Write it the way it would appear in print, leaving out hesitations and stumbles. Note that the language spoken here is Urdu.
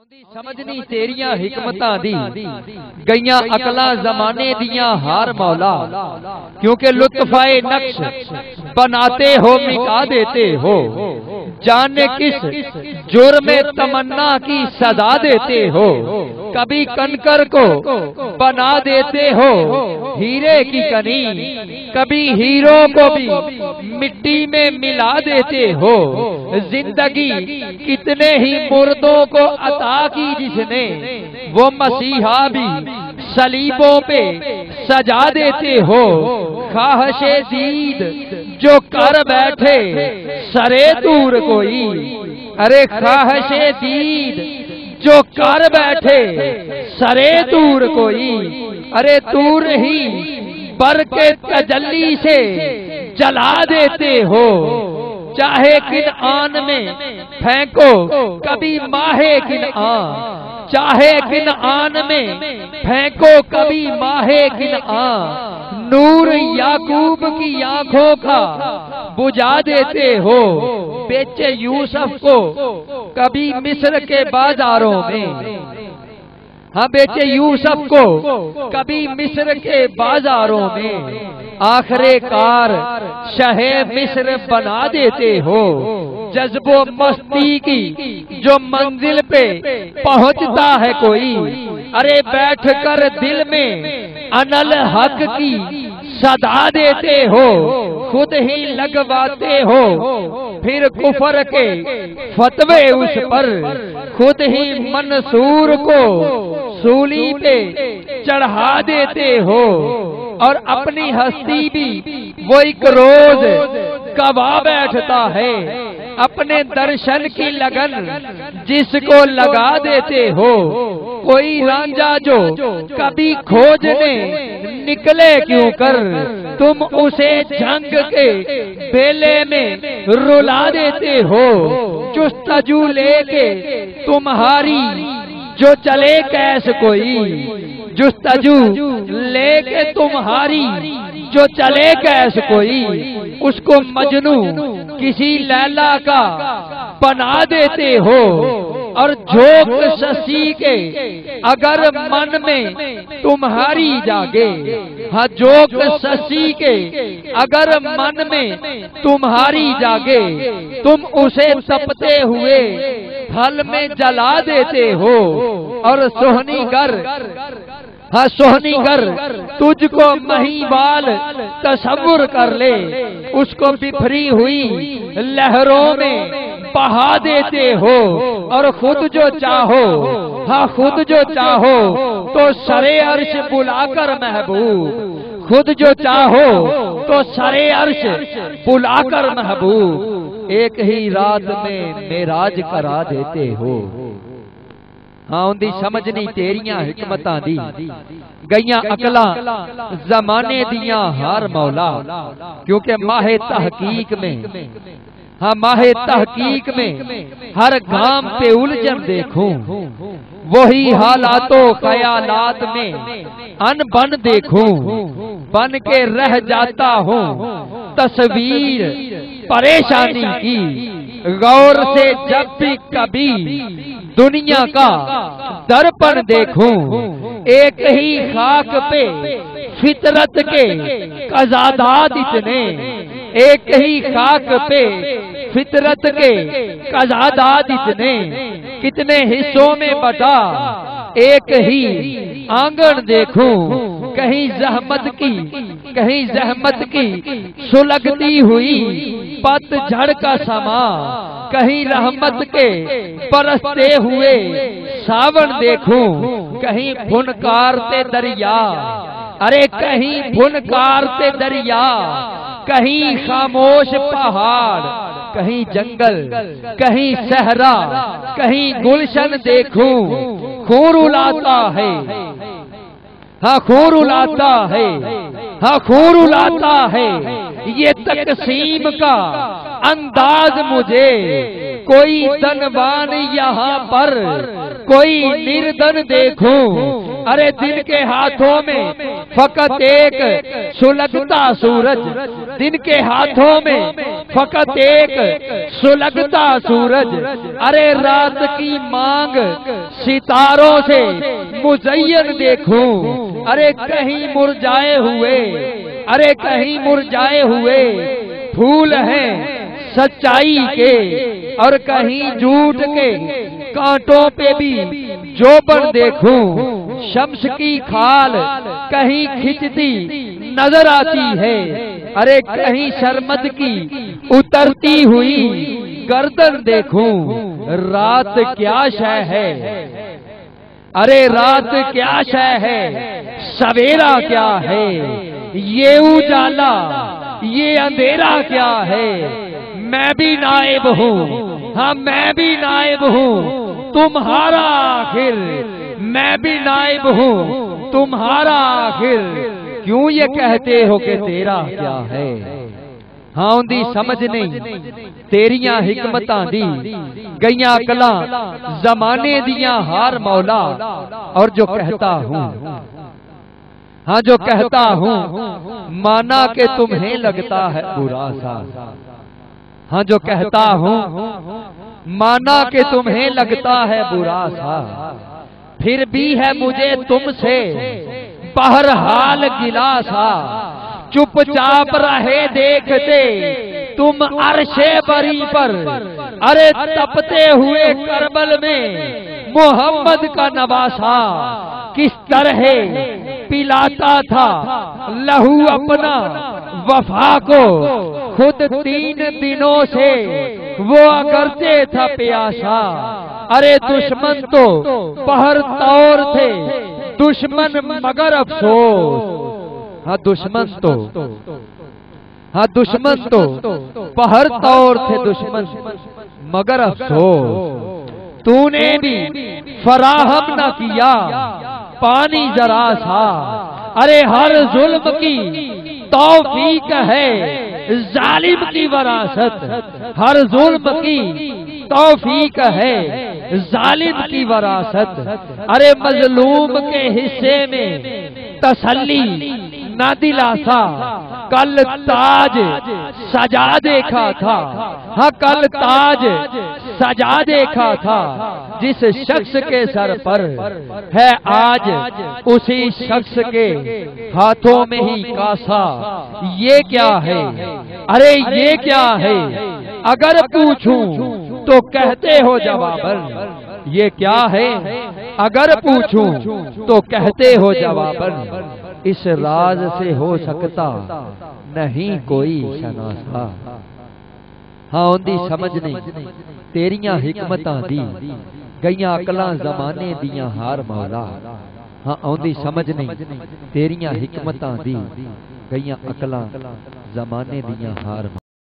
سمجھنی تیریاں حکمتاں دی گئیاں عقلاں زمانے دیاں ہار مولا، کیونکہ لطفائے نقش بناتے ہو مٹا دیتے ہو، جانے کس جرم تمنا کی سزا دیتے ہو، کبھی کنکر کو بنا دیتے ہو ہیرے کی کنی، کبھی ہیرو کو بھی مٹی میں ملا دیتے ہو، زندگی کتنے ہی مردوں کو عطا کی جس نے، وہ مسیحا بھی صلیبوں پہ سجا دیتے ہو، خواہش دید جو کر بیٹھے سرے دور کوئی، ارے خواہش دید جو کر بیٹھے سرے دور کوئی، ارے دور ہی بر کے تجلی سے جلا دیتے ہو، چاہے کنعان میں پھینکو کبھی ماہ کنعان، چاہے کنعان میں پھینکو کبھی ماہ کنعان، نور یعقوب کی آنکھوں کا بجھا دیتے ہو، بیچے یوسف کو کبھی مصر کے بازاروں میں، ہاں بیچے یوسف کو کبھی مصر کے بازاروں میں، آخر کار شہ مصر بنا دیتے ہو، جذب و مستی کی جو منزل پہ پہنچتا ہے کوئی، ارے بیٹھ کر دل میں انل حق کی صدا دیتے ہو، خود ہی لگواتے ہو پھر کفر کے فتوے اس پر، خود ہی منصور کو سولی پہ چڑھا دیتے ہو، اور اپنی ہستی بھی وہ ایک روز گوا بیٹھتا ہے، اپنے درشن کی لگن جس کو لگا دیتے ہو، کوئی رانجھا جو کبھی کھوجنے نکلے کیوں کر، تم اسے جنگ کے بیلے میں رلا دیتے ہو، جستجو لے کے تمہاری جو چلے کیس کوئی، جستجو لے کے تمہاری جو چلے کیس کوئی، اس کو مجنو کسی لیلا کا بنا دیتے ہو، اور جھوک ششی کے اگر من میں تمہاری جاگے، ہاں جھوک ششی کے اگر من میں تمہاری جاگے، تم اسے تپتے ہوئے پھل میں جلا دیتے ہو، اور سوہنی گر، ہاں سوہنی گر تجھ کو مہیوال تصور کر لے، اس کو بفری ہوئی لہروں میں بہا دیتے ہو، اور خود جو چاہو، ہاں خود جو چاہو تو سرے عرش بلا کر محبوب، خود جو چاہو تو سرے عرش بلا کر محبوب، ایک ہی رات میں معراج کرا دیتے ہو، ہاں ان دی سمجھنی تیریاں حکمتاں دی گئیاں عقلاں زمانے دیاں ہار مولا، کیونکہ ماہ تحقیق میں، ہاں ماہ تحقیق میں ہر گام پہ الجھن دیکھوں، وہی حالات و خیالات میں ان بن دیکھوں، بن کے رہ جاتا ہوں تصویر پریشانی کی، غور سے جب بھی کبھی دنیا کا درپن دیکھوں، ایک ہی خاک پہ فطرت کے قضادات اتنے، ایک ہی خاک پہ فطرت کے قضادات اتنے، کتنے حصوں میں بٹا ایک ہی آنگن دیکھوں، کہیں زحمت کی سلگتی ہوئی پت جھڑ کا سما، کہیں رحمت کے برستے ہوئے ساون دیکھوں، کہیں پھنکارتے دریا، ارے کہیں پھنکارتے دریا، کہیں خاموش پہاڑ، کہیں جنگل، کہیں صحرا، کہیں گلشن دیکھوں، خون رلاتا ہے، ہاں خون رلاتا ہے، ہاں خون رلاتا ہے یہ تقسیم کا انداز مجھے، کوئی دنوان یہاں پر کوئی نردن دیکھوں، ارے دن کے ہاتھوں میں فقط ایک سلگتا سورج، دن کے ہاتھوں میں فقط ایک سلگتا سورج، ارے رات کی مانگ ستاروں سے مزین دیکھوں، ارے کہیں مرجھائے ہوئے، ارے کہیں مرجھائے ہوئے پھول ہیں سچائی کے، اور کہیں جھوٹ کے کانٹوں پہ بھی جوبن دیکھوں، شمس کی کھال کہیں کھچتی نظر آتی ہے، ارے کہیں شرمد کی اترتی ہوئی گردن دیکھوں، رات کیا شے ہے، ارے رات کیا شے ہے، سویرا کیا ہے، یہ اجالا یہ اندھیرا کیا ہے، میں بھی نائب ہوں، ہاں میں بھی نائب ہوں تمہارا آخر، میں بھی نائب ہوں تمہارا آخر، کیوں یہ کہتے ہو کہ تیرا کیا ہے؟ ہاں دی سمجھ نہیں تیریاں حکمتاں دی گئیاں کلاں زمانے دیاں ہار مولا، اور جو کہتا ہوں، ہاں جو کہتا ہوں مانا کہ تمہیں لگتا ہے برا سا، ہاں جو کہتا ہوں مانا کہ تمہیں لگتا ہے برا سا، پھر بھی ہے مجھے تم سے بہرحال گلا سا، چپ چاپ رہے دیکھتے تم عرش بری پر، ارے تپتے ہوئے کربل میں محمد کا نواسا کس طرح پلاتا تھا لہو اپنا وفا کو، خود 3 دنوں سے وہ اگرتے تھا پیاسا، ارے دشمن تو پہر طور تھے دشمن مگر افسوس، ہاں دشمن تو، ہاں دشمن تو پہر طور تھے دشمن مگر افسوس، تو نے بھی فراہم نہ کیا پانی ذرا سا، ارے ہر ظلم کی توفیق ہے ظالم کی وراثت، ہر ظلم کی توفیق ہے ظالم کی وراثت، ارے مظلوم کے حصے میں تسلی نہ دلاسا، کل تاج سجا دیکھا تھا، ہاں کل تاج سجا دیکھا تھا جس شخص کے سر پر ہے آج اسی شخص کے ہاتھوں میں ہی کاسا، یہ کیا ہے، ارے یہ کیا ہے، اگر پوچھوں تو کہتے ہو جواباً، یہ کیا ہے اگر پوچھوں تو کہتے ہو جواباً، اس راز سے ہو سکتا نہیں کوئی شناسا، ہاں اندی سمجھ نہیں تیریاں حکمتاں دی گئیاں عقلاں زمانے دیاں ہار مولا، ہاں اندی سمجھ نہیں تیریاں حکمتاں دی گئیاں عقلاں زمانے دیاں ہار مولا۔